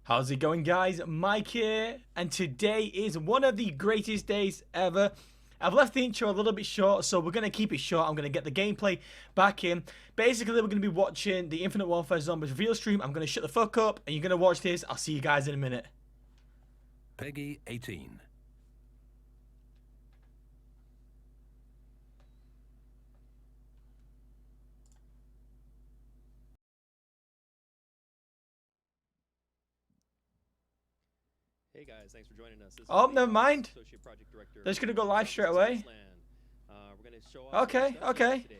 How's it going, guys? Mike here, and today is one of the greatest days ever. I've left the intro a little bit short, so we're going to keep it short. I'm going to get the gameplay back in. Basically, we're going to be watching the Infinite Warfare Zombies reveal stream. I'm going to shut the fuck up, and you're going to watch this. I'll see you guys in a minute. Peggy 18. Hey guys, thanks for joining us. This Oh, is never mind. Associate Project Director. They're just gonna go live straight away. Spaceland. We're gonna show off Okay, some stuff okay. today.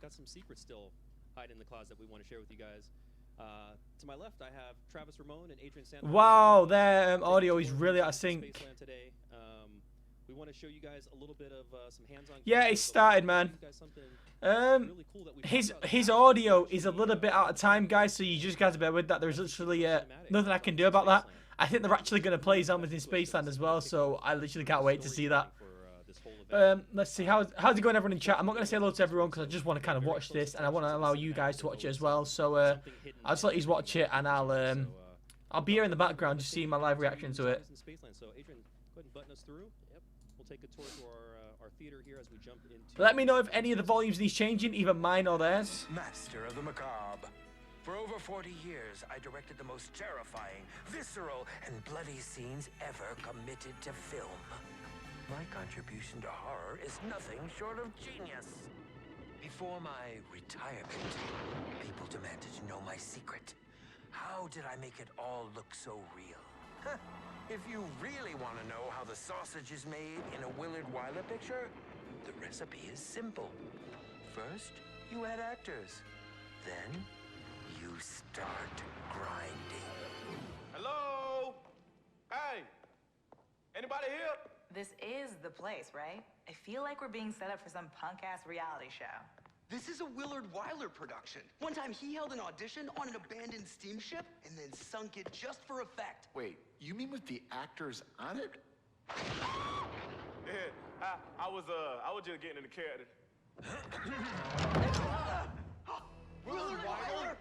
Got some secrets still hiding in the closet that we want to share with you guys. To my left, I have Travis Ramon and Adrian Santos. Wow, their audio is really out of sync. Spaceland today. We want to show you guys a little bit of some hands-on. Yeah, it started, man. Really cool that His audio is a little bit out of time, guys, so you just got to bear with that. There's literally nothing I can do about that. I think they're actually going to play Zombies in Spaceland as well, so I literally can't wait to see that. Let's see, how's it going, everyone in chat? I'm not going to say hello to everyone because I just want to kind of watch this, and I want to allow you guys to watch it as well. So I'll just let you watch it, and I'll be here in the background just seeing my live reaction to it. So Adrian, go ahead and button us through. Yep. We'll take a tour to our theater here as we jump into. Let me know if any of the volumes need changing, either mine or theirs. Master of the macabre. For over 40 years, I directed the most terrifying, visceral, and bloody scenes ever committed to film. My contribution to horror is nothing short of genius. Before my retirement, people demanded to know my secret. How did I make it all look so real? If you really want to know how the sausage is made in a Willard Wyler picture, the recipe is simple. First, you add actors. Then, you start grinding. Hello? Hey! Anybody here? This is the place, right? I feel like we're being set up for some punk-ass reality show. This is a Willard Wyler production. One time he held an audition on an abandoned steamship and then sunk it just for effect. Wait, you mean with the actors on it? Yeah, I was just getting in the character. Willard Wyler!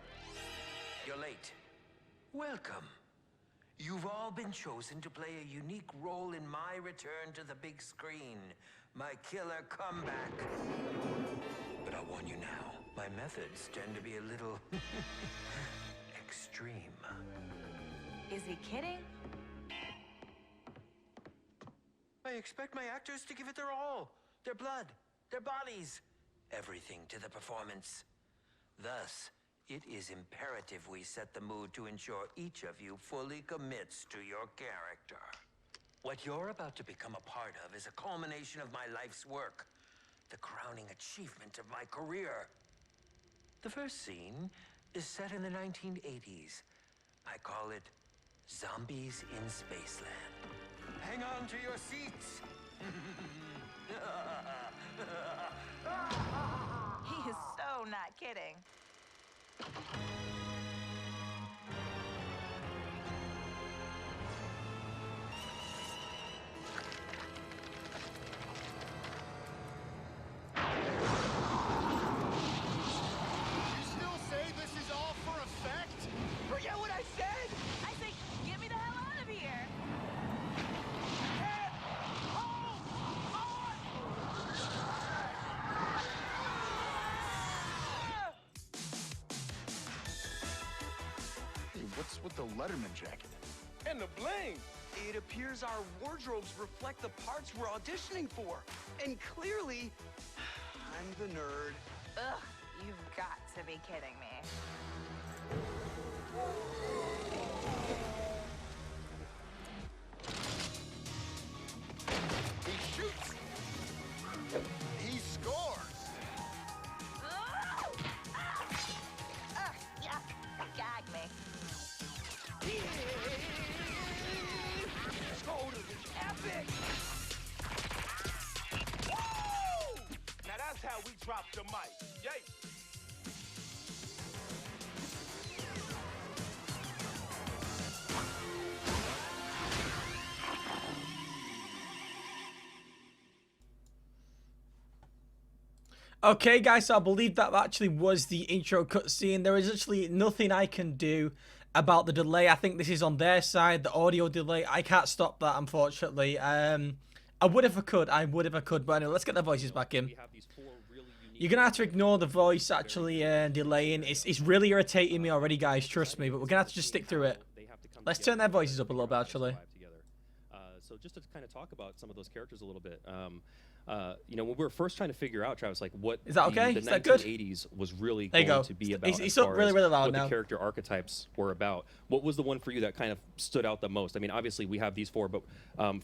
You're late. Welcome. You've all been chosen to play a unique role in my return to the big screen. My killer comeback. But I'll warn you now, my methods tend to be a little extreme. Is he kidding? I expect my actors to give it their all. Their blood, their bodies, everything to the performance. Thus, it is imperative we set the mood to ensure each of you fully commits to your character. What you're about to become a part of is a culmination of my life's work, the crowning achievement of my career. The first scene is set in the 1980s. I call it Zombies in Spaceland. Hang on to your seats. He is so not kidding. You still say this is all for effect? Forget what I said! I say, get me the hell out of here! Hey, what's with the Letterman jacket? And the bling! It appears our wardrobes reflect the parts we're auditioning for. And clearly, I'm the nerd. Ugh, you've got to be kidding me. He shoots! He scores! Yeah, gag me. Totally epic! Woo! Now that's how we drop the mic. Yay! Okay, guys, so I believe that actually was the intro cutscene. There is actually nothing I can do. about the delay. I think this is on their side, the audio delay. I can't stop that, unfortunately. I would if I could. But anyway, let's get the voices back in. You're going to have to ignore the voice actually delaying. It's really irritating me already, guys. Trust me. But we're going to have to just stick through it. Let's turn their voices up a little bit, actually. So just to kind of talk about some of those characters a little bit. You know, when we were first trying to figure out, Travis, like what is that okay? the Is that good? 1980s was really going to be about, it's up really, really loud what now. the character archetypes were about. What was the one for you that kind of stood out the most? I mean, obviously we have these four, but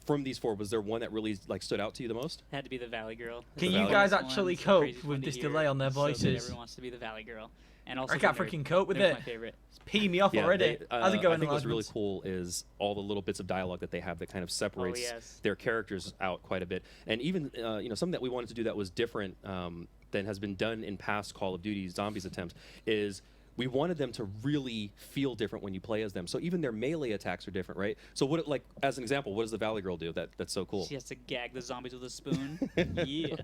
from these four, was there one that really like stood out to you the most? It had to be the Valley Girl. Can you guys actually cope with this delay on their voices? Everyone wants to be the Valley Girl. And also I can't freaking cope with it. My favorite. It's peeing me off already. How's it going? I think what's really cool is all the little bits of dialogue that they have that kind of separates their characters out quite a bit. And even you know, something that we wanted to do that was different than has been done in past Call of Duty Zombies attempts is we wanted them to really feel different when you play as them. So even their melee attacks are different, right? So what, like as an example, what does the Valley Girl do? That's so cool. She has to gag the zombies with a spoon. Yeah.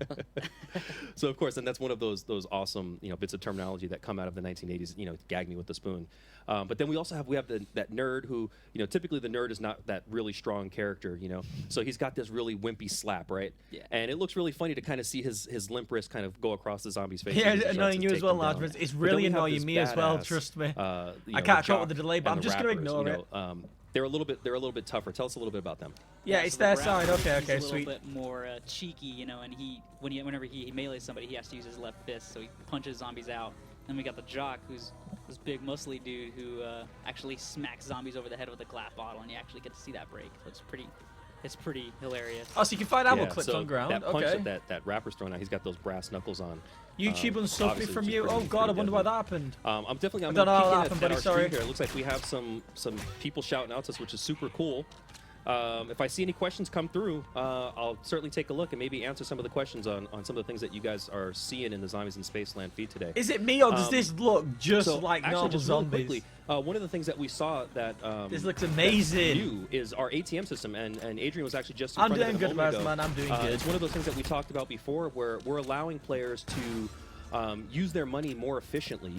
So of course, and that's one of those awesome bits of terminology that come out of the 1980s. You know, gag me with the spoon. But then we also have that nerd who typically the nerd is not that really strong character. So he's got this really wimpy slap, right? Yeah. And it looks really funny to kind of see his limp wrist kind of go across the zombie's face. Yeah, it's annoying you as well, Large. It's really annoying me as well. Trust me. I can't cope with the delay, but I'm just gonna ignore it. They're a little bit tougher. Tell us a little bit about them. Yeah, it's their side. Okay, he's sweet. a little bit more cheeky, and whenever he melees somebody, he has to use his left fist, so he punches zombies out. Then we got the jock, who's this big muscly dude who actually smacks zombies over the head with a glass bottle, and you actually get to see that break. It's pretty hilarious. Oh, so you can find ammo clips on ground. That punch that rapper's throwing out, he's got those brass knuckles on. YouTube unsubbed me from you. Oh God, I wonder why that happened. I'm definitely. I don't know how that happened, buddy. Sorry. Here. It looks like we have some people shouting out to us, which is super cool. If I see any questions come through, I'll certainly take a look and maybe answer some of the questions on some of the things that you guys are seeing in the Zombies in Spaceland feed today. Is it me or does this look just like normal zombies? Really quickly, one of the things that we saw that this looks amazing. New is our ATM system, and Adrian was actually just. I'm doing good, man. I'm doing good. It's one of those things that we talked about before, where we're allowing players to use their money more efficiently.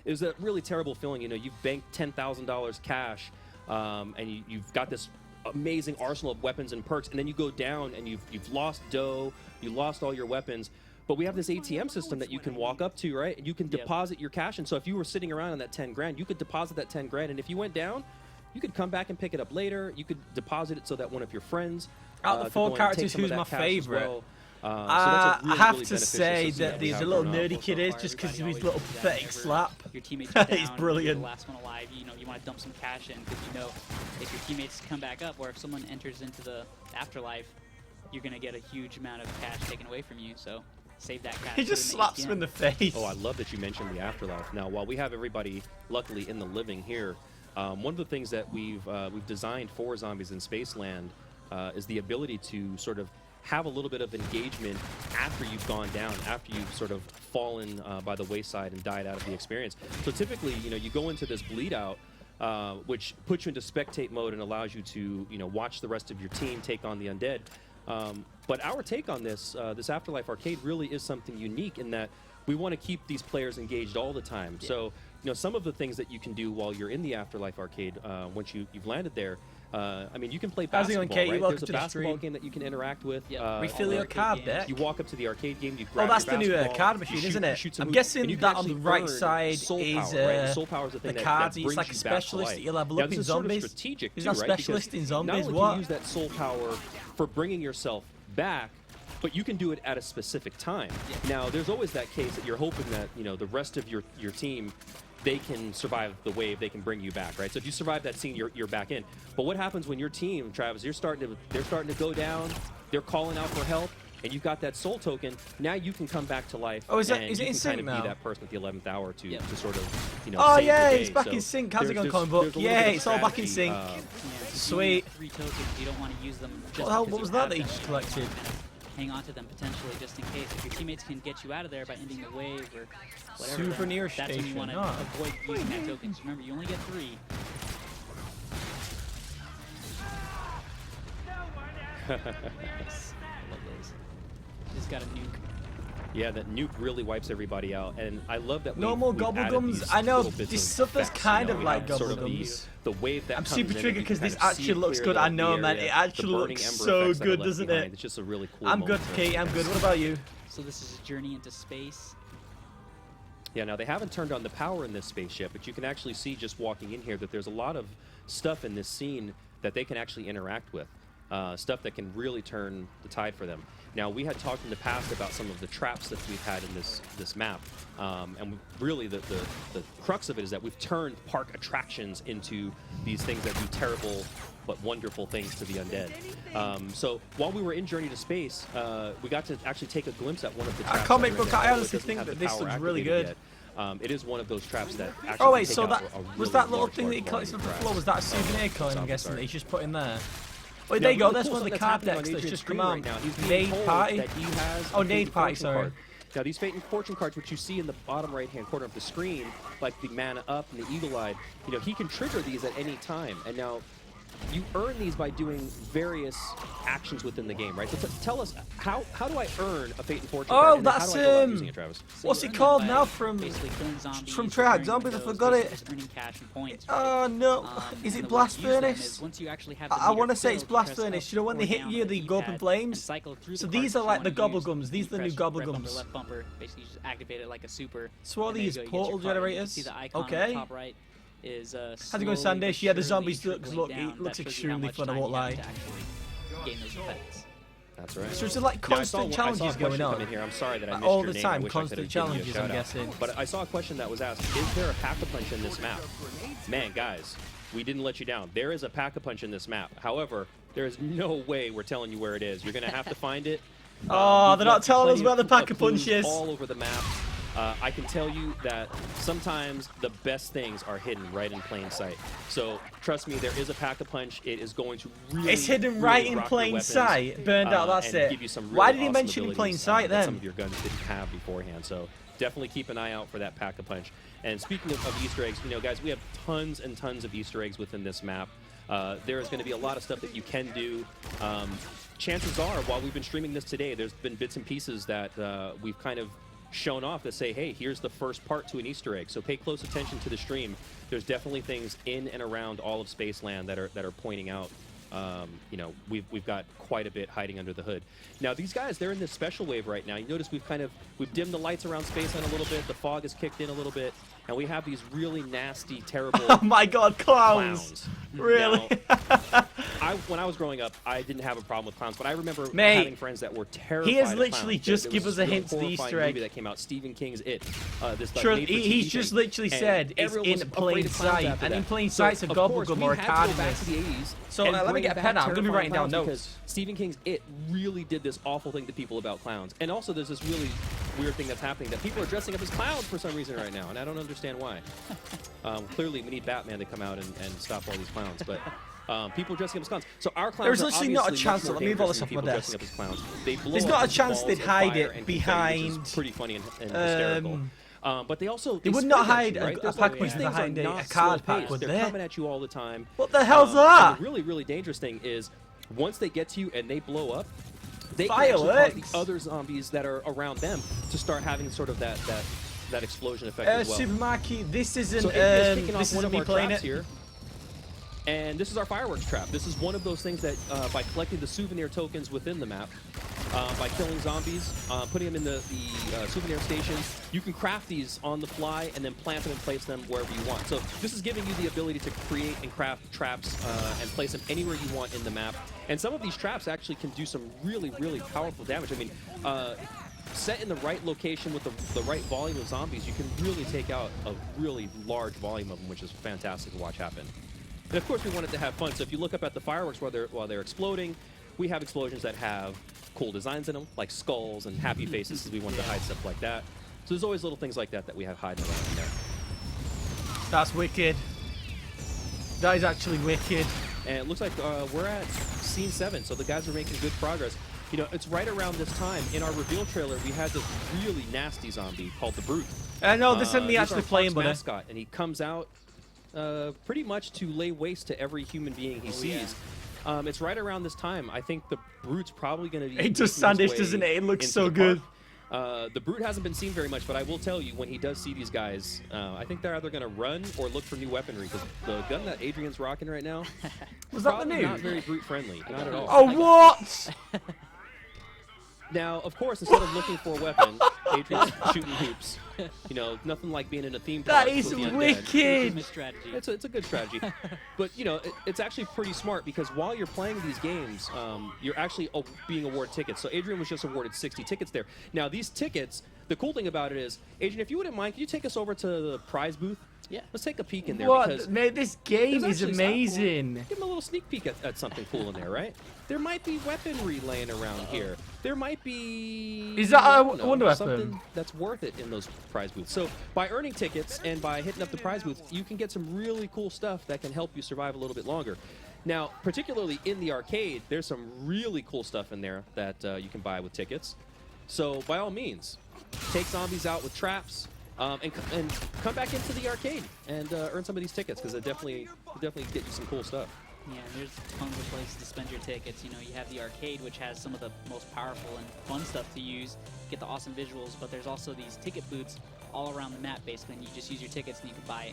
There's a really terrible feeling. You've banked $10,000 cash. And you've got this amazing arsenal of weapons and perks, and then you go down and you've lost dough, you lost all your weapons. But we have this ATM system that you can walk up to, right? And you can deposit your cash. And so if you were sitting around on that 10 grand, you could deposit that 10 grand. And if you went down, you could come back and pick it up later. You could deposit it so that one of your friends out of the four characters, who's my favorite? Well. I have to say that the little nerdy kid is just because of his little pathetic slap. Your teammates are down, he's brilliant. You're the last one alive. You want to dump some cash in because if your teammates come back up, or if someone enters into the afterlife, you're gonna get a huge amount of cash taken away from you. So save that cash. He just slaps him in the face. Oh, I love that you mentioned the afterlife. Now, while we have everybody luckily in the living here, one of the things that we've designed for Zombies in Spaceland is the ability to sort of have a little bit of engagement after you've gone down, after you've sort of fallen by the wayside and died out of the experience. So typically, you go into this bleed out, which puts you into spectate mode and allows you to, watch the rest of your team take on the undead. But our take on this Afterlife Arcade really is something unique in that we want to keep these players engaged all the time. Yeah. So, some of the things that you can do while you're in the Afterlife Arcade, once you've landed there, you can play basketball, right? There's a basketball game that you can interact with. Refill your card deck. You walk up to the arcade game, you grab that's the new card machine, isn't it? I'm guessing that on the right side is soul power is the thing the cards. It's like a specialist that you level up in zombies. Strategic He's not specialist in zombies. Not only can you use that soul power for bringing yourself back, but you can do it at a specific time. Now, there's always that case that you're hoping that the rest of your team, they can survive the wave, they can bring you back, right? So if you survive that scene, you're back in. But what happens when your team, Travis, they're starting to go down, they're calling out for help, and you've got that soul token, now you can come back to life. Oh, is it in sync now? Be that person at the 11th hour to sort of, Oh, save yeah, the day. it's back in sync. How's it going, comic book? Yeah, it's all back in sync. Sweet. 3 tokens, you don't want to use them just what was that you just collected? Hang on to them potentially just in case. If your teammates can get you out of there by ending the wave or whatever, Souvenir that's when you want to avoid using that token. So remember, you only get 3. Nice. I love those. Just got a nuke. Yeah, that nuke really wipes everybody out, and I love that. No more Gobblegums. I know this suffers kind of like sort of Gobblegums. the wave that I'm comes super in, triggered you because can this kind of see actually looks clear good. the I know, area, man. It the actually burning looks ember so effects that are good, left doesn't behind. it? It's just a really cool I'm good, moment. Kate. I'm good. What about you? So this is a journey into space. Yeah, now they haven't turned on the power in this spaceship, but you can actually see just walking in here that there's a lot of stuff in this scene that they can actually interact with. Stuff that can really turn the tide for them. Now, we had talked in the past about some of the traps that we've had in this map, and really the crux of it is that we've turned park attractions into these things that do terrible but wonderful things to the undead. So while we were in Journey to Space, we got to actually take a glimpse at one of the traps. Comic that are in book, there, I although it honestly doesn't think have that the this power looks really activated good. yet. It is one of those traps that actually Oh wait, take so out that a was really that little large, thing that he large collected on the volume of floor? Was that a souvenir coin? Sorry, I'm guessing sorry. that he's just put in there. Oh, Now, there you go. really That's cool one of the stuff card happening decks on that's Adrian's just screen come out. right now. He's being Nade told Party. that he has Oh, a Nade Fate Party, Fortune sorry. card. Now, these Fate and Fortune cards, which you see in the bottom right-hand corner of the screen, like the Mana Up and the Eagle-Eyed, he can trigger these at any time. And now, you earn these by doing various actions within the game, right? So tell us, how do I earn a Fate and Fortune card? Oh, And then that's how do I go about using it, Travis? So what's you it earn called them by now from basically killing zombies, from repairing Treyarch Zombies? I windows, forgot basically it. just earning cash and points, right? Oh no, is and it the way Blast you use them Furnace? is once you actually have the I meter want to say it's filled, Blast press up Furnace. You know when or they hit down you, on they the go up in D-pad flames. and cycle through So the these parts are like you the wanna use. Gobblegums. These are the new Press right bumper, Gobblegums. left bumper, basically you just activate it like a super. So what are and there you these go, you get portal your card, and you can generators? see the icon on the Okay. top right is How's it going, slowly Sandish? but Yeah, the surely zombies trickling look down. it looks That shows you how extremely much fun. I time won't you have lie. to actually gain those effects. That's right. So it's like Now, constant I saw challenges a going question come on. in here. I'm sorry that I missed All your the name. I time, wish I constant could've given you a challenges, I'm shout-out. guessing. But I saw a question that was asked: is there a pack-a-punch in this map? Man, guys, we didn't let you down. There is a pack-a-punch in this map. However, there is no way we're telling you where it is. You're going to have to find it. Oh, We've they're not left telling us plenty where the of pack-a-punch clues is. all over the map. I can tell you that sometimes the best things are hidden right in plain sight. So trust me, there is a pack-a-punch. It is going to really, It's hidden really right in rock your plain weapons, sight. Burned out, that's and it. give you some really Why did he awesome mention in abilities, plain sight that then? some of your guns didn't have beforehand. So definitely keep an eye out for that pack-a-punch. And speaking of Easter eggs, guys, we have tons and tons of Easter eggs within this map. There is going to be a lot of stuff that you can do. Chances are, while we've been streaming this today, there's been bits and pieces that we've kind of shown off that say, hey, here's the first part to an Easter egg. So pay close attention to the stream. There's definitely things in and around all of Spaceland that are pointing out. We've got quite a bit hiding under the hood. Now these guys, they're in this special wave right now. You notice we've dimmed the lights around Spaceland a little bit. The fog has kicked in a little bit, and we have these really nasty, terrible. Oh my God, clowns! Really? Now, when I was growing up, I didn't have a problem with clowns, but I remember Mate, having friends that were terrified. he has of literally clowns. just There give was us a this hint to the horrifying Easter egg. movie that came out, Stephen King's It. This like, Sure, made-for-TV he's just thing. literally And said it's everyone was in afraid plain of clowns sight, after and in that. plain So, sight's a of course, Gobblegum we or a had to card go in back this. to the 80s So, and let me bring get a back pen out. I'm gonna be writing down terrifying notes. clowns because Stephen King's It really did this awful thing to people about clowns. And also, there's this really weird thing that's happening that people are dressing up as clowns for some reason right now, and I don't understand why. Clearly, we need Batman to come out and stop all these clowns, but people are dressing up as clowns. So our clowns There's are literally not a obviously chance much more that- let me move all dangerous this than off my people dressing up desk. as clowns. They blow There's up not a with chance balls they'd of hide fire it and confetti, which behind, is pretty funny and hysterical. But they also They would spring not at hide you, a right? Those pack-a-punch things are behind a not card slow-paced. pack, would They're they? coming at you all the time. What the hell's And that? the really, really dangerous thing is once they get to you and they blow up, they can actually cause Fireworks? the other zombies that are around them to start having sort of that explosion effect as well. Supermarket, this isn't, So Adrian's kicking off this one isn't of me our playing traps it. here. And this is our fireworks trap. This is one of those things that by collecting the souvenir tokens within the map, by killing zombies, putting them in the souvenir stations, you can craft these on the fly and then plant them and place them wherever you want. So this is giving you the ability to create and craft traps and place them anywhere you want in the map. And some of these traps actually can do some really, really powerful damage. I mean, set in the right location with the right volume of zombies, you can really take out a really large volume of them, which is fantastic to watch happen. And of course, we wanted to have fun. So if you look up at the fireworks while they're exploding, we have explosions that have cool designs in them, like skulls and happy faces, because we wanted to hide stuff like that. So there's always little things like that that we have hiding around in there. That's wicked. That is actually wicked. And it looks like we're at scene 7, so the guys are making good progress. You know, it's right around this time. In our reveal trailer, we had this really nasty zombie called the Brute. I know, this isn't me He's actually our playing, park's but mascot, and he comes out pretty much to lay waste to every human being he sees. Yeah. It's right around this time. I think the Brute's probably going to be. it does Sandish, doesn't it? It looks so good. The Brute hasn't been seen very much, but I will tell you, when he does see these guys, I think they're either going to run or look for new weaponry, because the gun that Adrian's rocking right now Was that the probably new? not very Brute friendly. Not at all. Oh, what? Now, of course, instead of looking for a weapon, Adrian's shooting hoops. You know, nothing like being in a theme park That is with the undead. wicked. Strategy. It's a good strategy. But, you know, it's actually pretty smart, because while you're playing these games, you're actually being awarded tickets. So Adrian was just awarded 60 tickets there. Now, these tickets, the cool thing about it is, Adrian, if you wouldn't mind, can you take us over to the prize booth? Yeah. Let's take a peek in there. What? Because Mate, this game there's is actually something amazing. cool. Give him a little sneak peek at something cool in there, right? There might be weaponry laying around here. There might be... Is that I a don't know, wonder weapon? something that's worth it in those prize booths. So by earning tickets and by hitting up the prize booth, you can get some really cool stuff that can help you survive a little bit longer. Now, particularly in the arcade, there's some really cool stuff in there that you can buy with tickets. So by all means, take zombies out with traps. And come back into the arcade and earn some of these tickets, because it definitely get you some cool stuff. Yeah, there's tons of places to spend your tickets. You know, you have the arcade, which has some of the most powerful and fun stuff to use, get the awesome visuals, but there's also these ticket booths all around the map, basically, and you just use your tickets and you can buy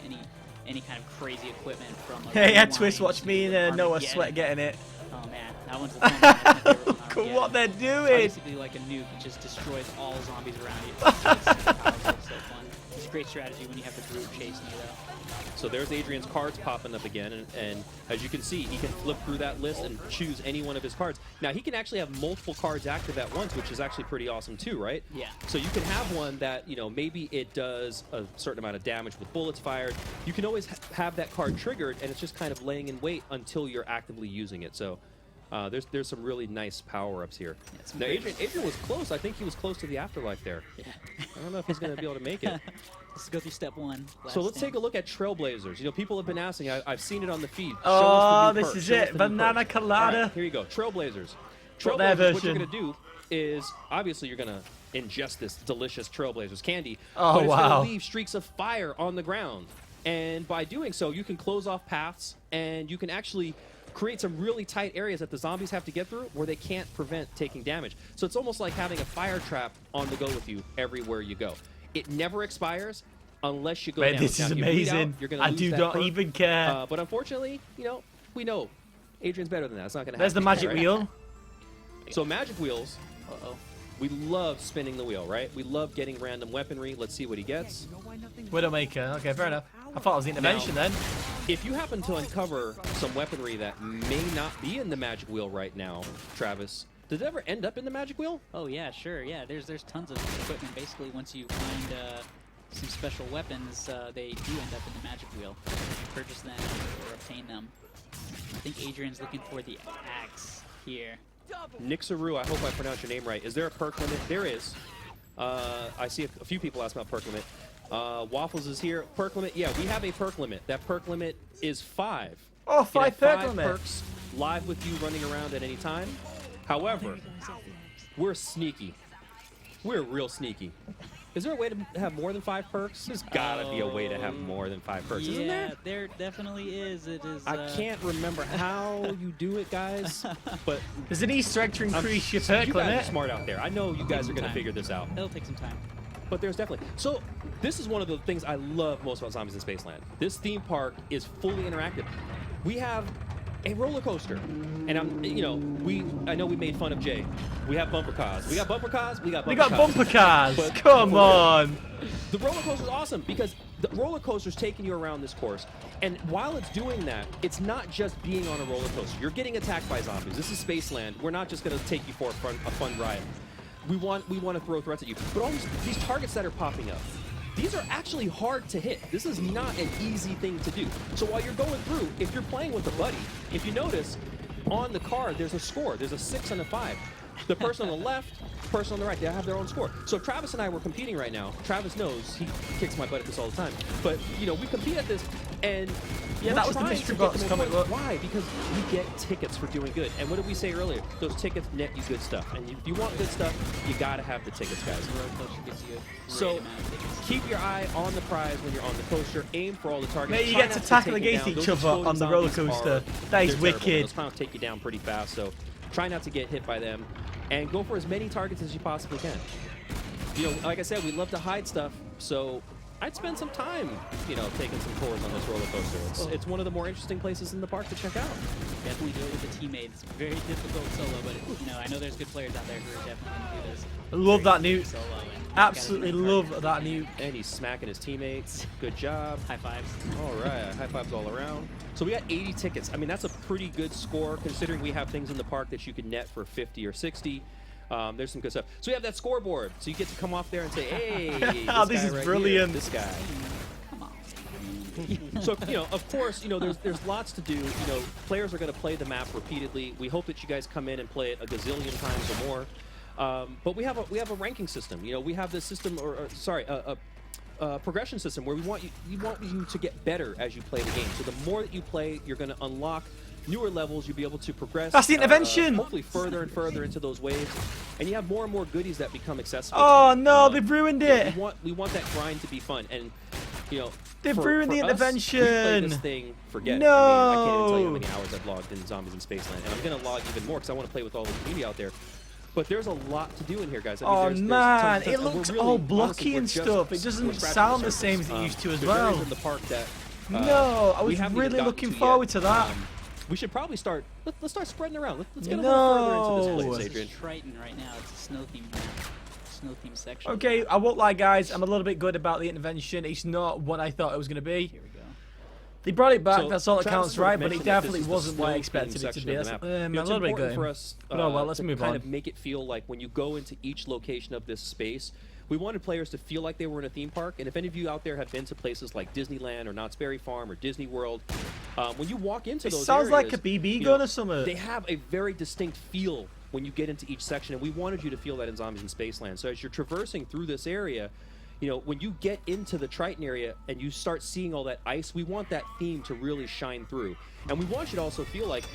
any kind of crazy equipment from... Hey, yeah, Twist, watch me and Noah Sweat getting it. Oh, man, that one's the fun one. That's my favorite one, Cool Armageddon. what they're It's doing. basically like a nuke. It just destroys all zombies around you. It's so powerful, so fun. It's a great strategy when you have the Brute chasing you, though. So there's Adrian's cards popping up again, and as you can see, he can flip through that list and choose any one of his cards. Now, he can actually have multiple cards active at once, which is actually pretty awesome too, right? Yeah. So you can have one that, you know, maybe it does a certain amount of damage with bullets fired. You can always have that card triggered, and it's just kind of laying in wait until you're actively using it. So there's some really nice power-ups here. Yeah, now, Adrian was close. I think he was close to the afterlife there. Yeah. I don't know if he's going to be able to make it. Let's go through step one. So let's take a look at Trailblazers. You know, people have been asking. I've seen it on the feed. Oh, Show us the new this perks. is Show us it. the new Banana perks. colada. All right, here you go. Trailblazers. Got their Trailblazers, what you're version. going to do is, obviously, you're going to ingest this delicious Trailblazers candy. Oh, but it's wow. going to leave streaks of fire on the ground. And by doing so, you can close off paths, and you can actually create some really tight areas that the zombies have to get through where they can't prevent taking damage. So it's almost like having a fire trap on the go with you everywhere you go. It never expires unless you go Man, down. this Now, is if you bleed out, amazing. you're gonna I lose do that not perk. even care. But unfortunately, you know, we know Adrian's better than that. It's not going to happen. There's the magic right? wheel. So magic wheels, Uh-oh. we love spinning the wheel, right? We love getting random weaponry. Let's see what he gets. Widowmaker. Okay, fair enough. I thought it was the intervention then. If you happen to uncover some weaponry that may not be in the magic wheel right now, Travis, did it ever end up in the magic wheel? Oh yeah, sure. Yeah, there's tons of equipment. Basically, once you find some special weapons, they do end up in the magic wheel. You purchase them or obtain them. I think Adrian's looking for the axe here. Nixaru, I hope I pronounced your name right. Is there a perk limit? There is. I see a few people ask about perk limit. Waffles is here. Perk limit? Yeah, we have a perk limit. That perk limit is 5. Oh, You can have 5 perk 5 limit. perks live with you running around at any time. However, we're sneaky. We're real sneaky. Is there a way to have more than 5 perks? There's gotta be a way to have more than 5 perks, isn't there? Yeah, there definitely is. It is. I can't remember how you do it, guys, but There's an Easter egg to increase your you perk guys are limit. smart out there. I know you guys are going to time. figure this out. It'll take some time. But there's definitely... So, this is one of the things I love most about Zombies in Spaceland. This theme park is fully interactive. We have a roller coaster. And I know we made fun of Jay. We have bumper cars. We got bumper cars. We got We bumper got cars. bumper cars. But Come for real, on. The roller coaster is awesome because the roller coaster's taking you around this course. And while it's doing that, it's not just being on a roller coaster. You're getting attacked by zombies. This is Spaceland. We're not just going to take you for a fun ride. We want to throw threats at you. But all these targets that are popping up, these are actually hard to hit. This is not an easy thing to do. So while you're going through, if you're playing with a buddy, if you notice, on the card, there's a score. There's a 6 and a 5. The person on the left, person on the right, they have their own score. So if Travis and I were competing right now, Travis knows, he kicks my butt at this all the time. But, you know, we compete at this, and Yeah, we're that was the trying to mystery get box the comic most book. points. Why? Because we get tickets for doing good. And what did we say earlier? Those tickets net you good stuff. And if you want good stuff, you got to have the tickets, guys. The roller coaster gives you a great So amount of tickets. keep your eye on the prize when you're on the coaster. Aim for all the targets. Mate, you Try get to not tackle take it against down. each Those other on exploding the roller zombies coaster. are- That is they're terrible. wicked. Those clowns take you down pretty fast, so try not to get hit by them. And go for as many targets as you possibly can. you know, like I said, we love to hide stuff, so I'd spend some time, you know, taking some tours on this roller coaster. It's one of the more interesting places in the park to check out. Definitely do it with a teammate. It's very difficult solo, but you know, I know there's good players out there who are definitely going to do this. I love that nuke. Solo and Absolutely love that nuke. And he's smacking his teammates. Good job. high fives. All right, high fives all around. So we got 80 tickets. I mean, that's a pretty good score considering we have things in the park that you can net for 50 or 60. There's some good stuff. So we have that scoreboard. So you get to come off there and say, hey, Oh, this this guy is right brilliant. Here, this guy. Come on. So, you know, of course, you know, there's lots to do. You know, players are going to play the map repeatedly. We hope that you guys come in and play it a gazillion times or more. But we have a ranking system. You know, we have this system, sorry, a progression system where we want you to get better as you play the game. So the more that you play, you're going to unlock newer levels. You'll be able to progress. That's the intervention. Hopefully further and further into those waves, and you have more and more goodies that become accessible. Oh no, they've ruined it. We want that grind to be fun, and you know, They've for ruined the us, we play intervention. this thing, forget it. No. I mean, I can't even tell you how many hours I've logged in Zombies in Spaceland, and I'm gonna log even more because I want to play with all the community out there. But there's a lot to do in here, guys. I mean, Oh there's man, tons it and we're looks really- all honestly, blocky we're and just- stuff. we're It doesn't scratching sound the the same as surface. it used to as There's areas well. in the park that No, I we was haven't even really gotten looking to forward yet. to that. We should probably start. Let's start spreading around. Let's get a little further into this No. place, This Adrian. is Triton right now. It's a snow theme map. Snow theme section. Okay, I won't lie, guys. I'm a little bit good about the intervention. It's not what I thought it was going to be. Here we go. They brought it back. So, that's all that Travis counts, sort of right? But it mentioned that this definitely is the wasn't what I snow expected theme it to section be. of the That's, map. a You know, it's little bit important good. for us Oh well, let's to move kind on. of make it feel like when you go into each location of this space, we wanted players to feel like they were in a theme park. And if any of you out there have been to places like Disneyland or Knott's Berry Farm or Disney World, when you walk into It those sounds like areas, a BB you gun know, or something. They have a very distinct feel when you get into each section, and we wanted you to feel that in Zombies in Spaceland. So as you're traversing through this area, you know, when you get into the Triton area and you start seeing all that ice, we want that theme to really shine through. And we want you to also feel like,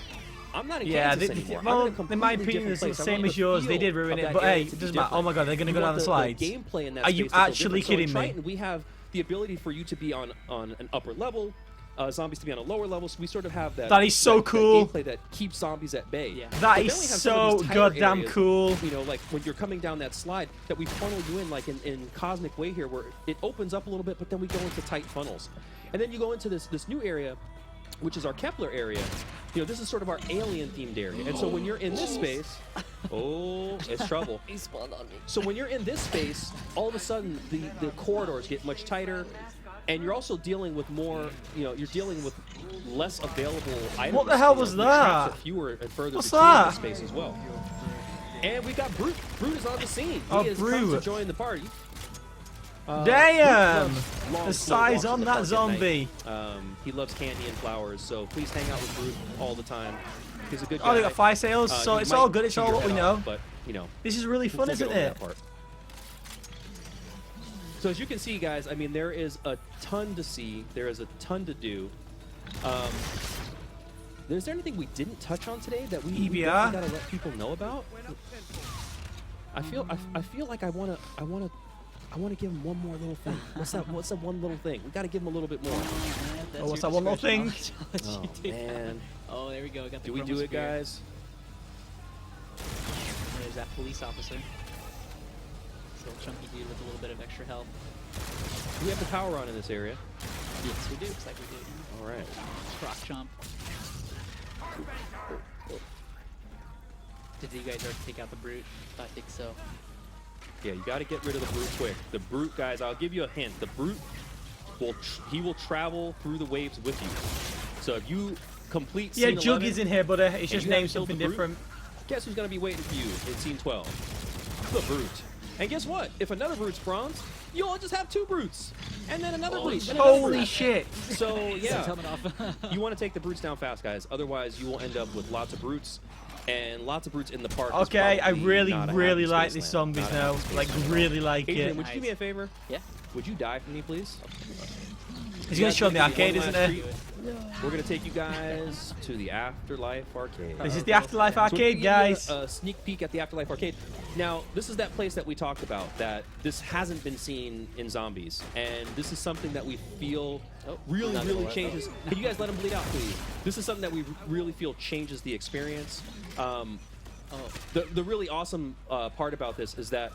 I'm not in Yeah, Kansas anymore. well, I'm in a in my completely opinion, different it's the place. I same want as the yours. They feel did ruin of it, that but area hey, to it be doesn't matter. different. Oh my god, they're gonna We go down want the slides. gameplay in that Are you space to feel actually different. So in kidding me? Triton, we have the ability for you to be on an upper level, zombies to be on a lower level. So we sort of have that. That is so that cool. gameplay that keeps zombies at bay. Yeah. That But then is we have some of so these tighter goddamn areas, cool. You know, like when you're coming down that slide, that we funnel you in like in Cosmic Way here, where it opens up a little bit, but then we go into tight funnels, and then you go into this new area, which is our Kepler area. You know, this is sort of our alien themed area. And so when you're in this space, oh, it's trouble. He spawned on me. So when you're in this space, all of a sudden the corridors get much tighter, and you're also dealing with more, you know, you're dealing with less available items. What the hell You know, was the traps that? are fewer and further What's between that? the space as well. And we got Brute. Brute is on the scene. Oh, He has come to Brute. join the party. Damn! Brute loves long, The slow size walks in on the that park at zombie. night. He loves candy and flowers, so please hang out with Brute all the time. He's a good guy. Oh, they got fire sales, so He it's might all good. It's chew all your what we head know. off, but you know, This is really fun, we'll isn't get over it? that part. So as you can see, guys, I mean, there is a ton to see. There is a ton to do. Is there anything we didn't touch on today that we EBR? gotta let people know about? I feel like I wanna give them one more little thing. What's that one little thing? We gotta give them a little bit more. Oh, what's that one little thing? Oh man. Oh, there we go. Got the Do we do it, chromosphere. guys? There's that police officer. This little chunky dude with a little bit of extra health. We have the power on in this area. Yes, we do. Looks like we do. All right. Croc chomp. Did you guys already take out the brute? I think so. Yeah, you got to get rid of the brute quick. The brute, guys, I'll give you a hint. The brute will travel through the waves with you. So if you complete Yeah, scene Jug 11, is in here, but it's and just you haven't named killed something the brute, different. guess who's gonna be waiting for you in scene 12? The brute. And guess what? If another brute's bronze, you'll just have two brutes, and then another brute. and another Holy brute. shit! So yeah, Helmet off. you want to take the brutes down fast, guys. Otherwise, you will end up with lots of brutes. And lots of brutes in the park. is Okay, I probably really, not a really happy like these Spaceland. zombies Not a now. happy Like, Spaceland at all. really like Adrian, it. would you do me a favor? Yeah. Would you die for me, please? He's gonna show in the arcade, isn't he? We're gonna take you guys to the Afterlife Arcade. This is the Afterlife So we're gonna Arcade, give you guys. A sneak peek at the Afterlife Arcade. Now, this is that place that we talked about, that this hasn't been seen in Zombies, and this is something that we feel really, not gonna really let changes. Can you guys let him bleed out, please? This is something that we really feel changes the experience. The really awesome part about this is that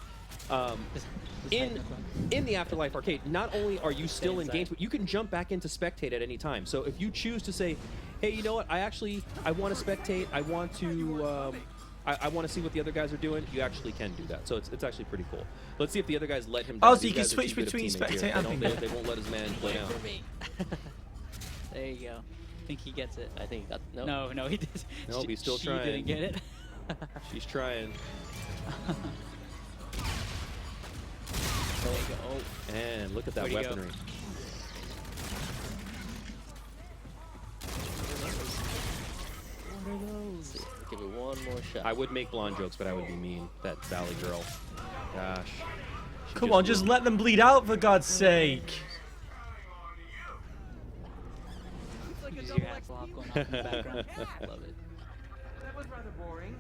In the Afterlife Arcade, not only are you still in games, but you can jump back into spectate at any time. So if you choose to say, hey, you know what, I want to spectate, I want to I want to see what the other guys are doing, you actually can do that. So it's actually pretty cool. Let's see if the other guys let him down. Oh, so you can switch between spectate and thing. They won't let his man play down. There you go. I think he gets it. I think that no, he did. Nope, he's still trying. She didn't get it. She's trying. There you go. Oh. And look at that Where'd he go? weaponry. What are those? Give it one more shot. I would make blonde jokes, but I would be mean. That Valley girl. Gosh. Come on, just let them bleed out for God's sake. Use your Hasselhoff going off in the background. Love it. That was rather boring.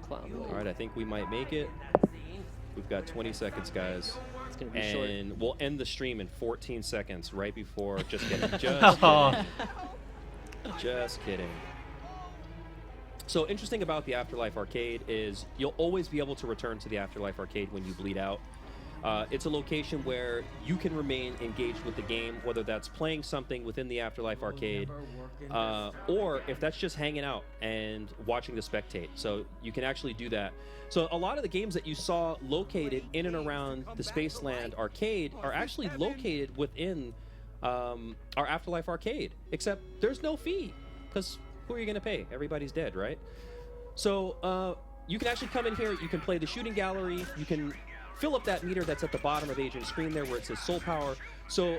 Clown All right, I think we might make it. We've got 20 seconds, guys. It's gonna be short. And we'll end the stream in 14 seconds, right before. Just kidding. Just kidding. So interesting about the Afterlife Arcade is you'll always be able to return to the Afterlife Arcade when you bleed out. It's a location where you can remain engaged with the game, whether that's playing something within the Afterlife Arcade, or if that's just hanging out and watching the spectate. So you can actually do that. So a lot of the games that you saw located in and around the Spaceland Arcade are actually located within our Afterlife Arcade, except there's no fee, because who are you going to pay? Everybody's dead, right? So you can actually come in here, you can play the shooting gallery, you can fill up that meter that's at the bottom of Adrian's screen there where it says soul power. So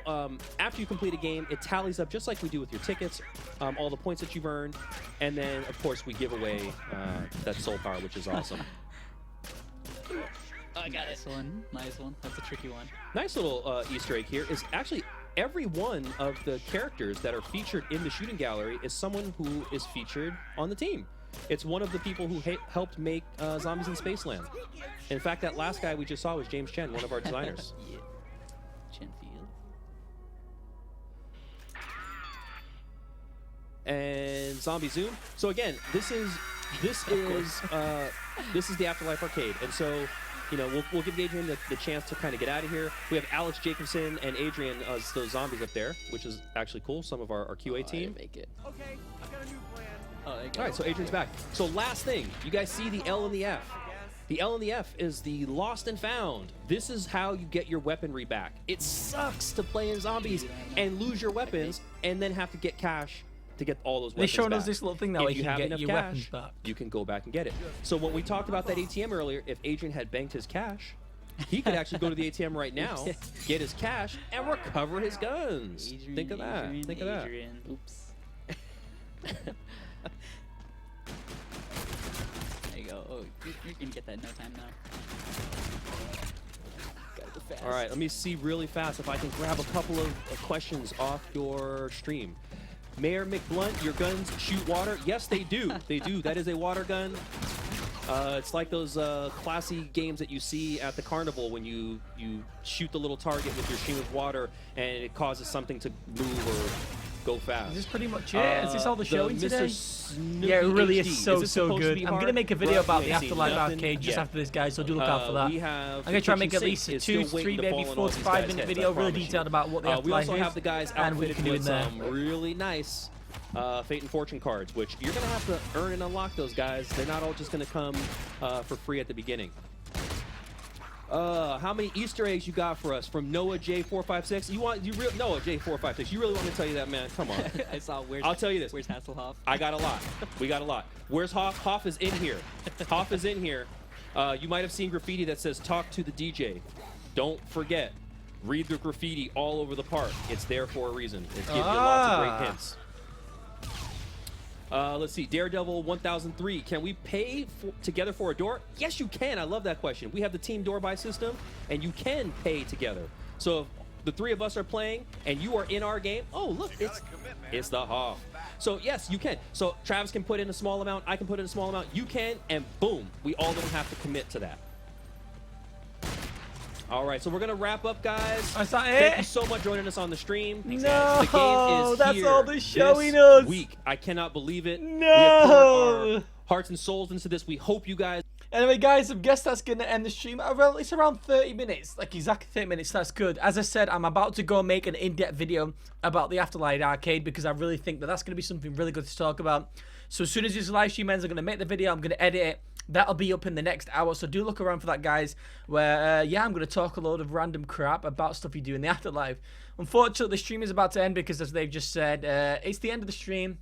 after you complete a game, it tallies up just like we do with your tickets, all the points that you've earned, and then of course we give away that soul power, which is awesome. I got it. Nice one. That's a tricky one. Nice little Easter egg here is actually every one of the characters that are featured in the shooting gallery is someone who is featured on the team. It's one of the people who helped make Zombies in Spaceland. In fact, that last guy we just saw was James Chen, one of our designers. Yeah. Chenfield. And Zombie Zoom. So again, this is the Afterlife Arcade, and so you know we'll give Adrian the chance to kind of get out of here. We have Alex Jacobson and Adrian as those zombies up there, which is actually cool. Some of our QA team. Make it. Okay, I've got a new plan. Oh, there you go. All right, so Adrian's back. So last thing, you guys see the L and the F. The L and the F is the lost and found. This is how you get your weaponry back. It sucks to play in zombies and lose your weapons and then have to get cash to get all those weapons They're showing back. us this little thing now where If you can have get enough your cash, weapons back. you can go back and get it. So when we talked about that ATM earlier, if Adrian had banked his cash, he could actually go to the ATM right now, get his cash, and recover his guns. Think of that. Adrian, Think of that. Adrian. Oops. There you go. Oh, you're gonna get that in no time now. Gotta go fast. All right, let me see really fast if I can grab a couple of questions off your stream. Mayor McBlunt, your guns shoot water? Yes, they do. They do. That is a water gun. It's like those classy games that you see at the carnival when you shoot the little target with your stream of water and it causes something to move or go fast. Is this pretty much it? Is this all the showing Mr. today? Snoopy Yeah, it really HD. is so this supposed to good. be I'm hard? gonna make a video about the Rough, you ain't Afterlife seen nothing Arcade just yet. after this, guys. So do look out for that. We have I'm gonna try and make at Kitchen least a Sink 2, is still 3, waiting to maybe fall on 4 all to these 5 guys' minute heads, video, I really promise detailed you. about what the We Afterlife also is have the guys and what you outfitted can do in with there. some really nice Fate and Fortune cards, which you're gonna have to earn and unlock those guys. They're not all just gonna come for free at the beginning. How many Easter eggs you got for us from Noah J456? Noah J456? You really want me to tell you that, man? Come on. I saw. I'll tell you this. Where's Hasselhoff? I got a lot. We got a lot. Where's Hoff? Hoff is in here. Hoff is in here. You might have seen graffiti that says "Talk to the DJ." Don't forget. Read the graffiti all over the park. It's there for a reason. It's giving you lots of great hints. Let's see. Daredevil 1003. Can we pay together for a door? Yes, you can. I love that question. We have the team door buy system, and you can pay together. So if the 3 of us are playing, and you are in our game, oh, look, it's the Hoff. So, yes, you can. So Travis can put in a small amount. I can put in a small amount. You can, and boom. We all don't have to commit to that. All right, so we're going to wrap up, guys. That's not Thank it. you so much for joining us on the stream. No, the game is that's here all they're showing this us. week. I cannot believe it. No. We have poured our hearts and souls into this. We hope you guys Anyway, guys, I guess that's going to end the stream. It's around 30 minutes, like exactly 30 minutes. That's good. As I said, I'm about to go make an in-depth video about the Afterlife Arcade because I really think that that's going to be something really good to talk about. So as soon as this live stream ends, I'm going to make the video. I'm going to edit it. That'll be up in the next hour, so do look around for that, guys, where, yeah, I'm going to talk a load of random crap about stuff you do in the Afterlife. Unfortunately, the stream is about to end because, as they've just said, it's the end of the stream.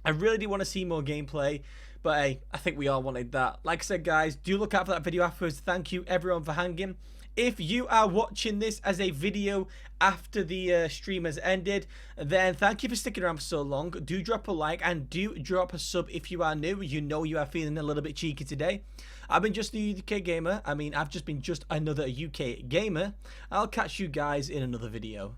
I really do want to see more gameplay, but hey, I think we all wanted that. Like I said, guys, do look out for that video afterwards. Thank you, everyone, for hanging. If you are watching this as a video after the stream has ended, then thank you for sticking around for so long. Do drop a like and do drop a sub if you are new. You know you are feeling a little bit cheeky today. I've been just a UK gamer. I mean, I've just been just another UK gamer. I'll catch you guys in another video.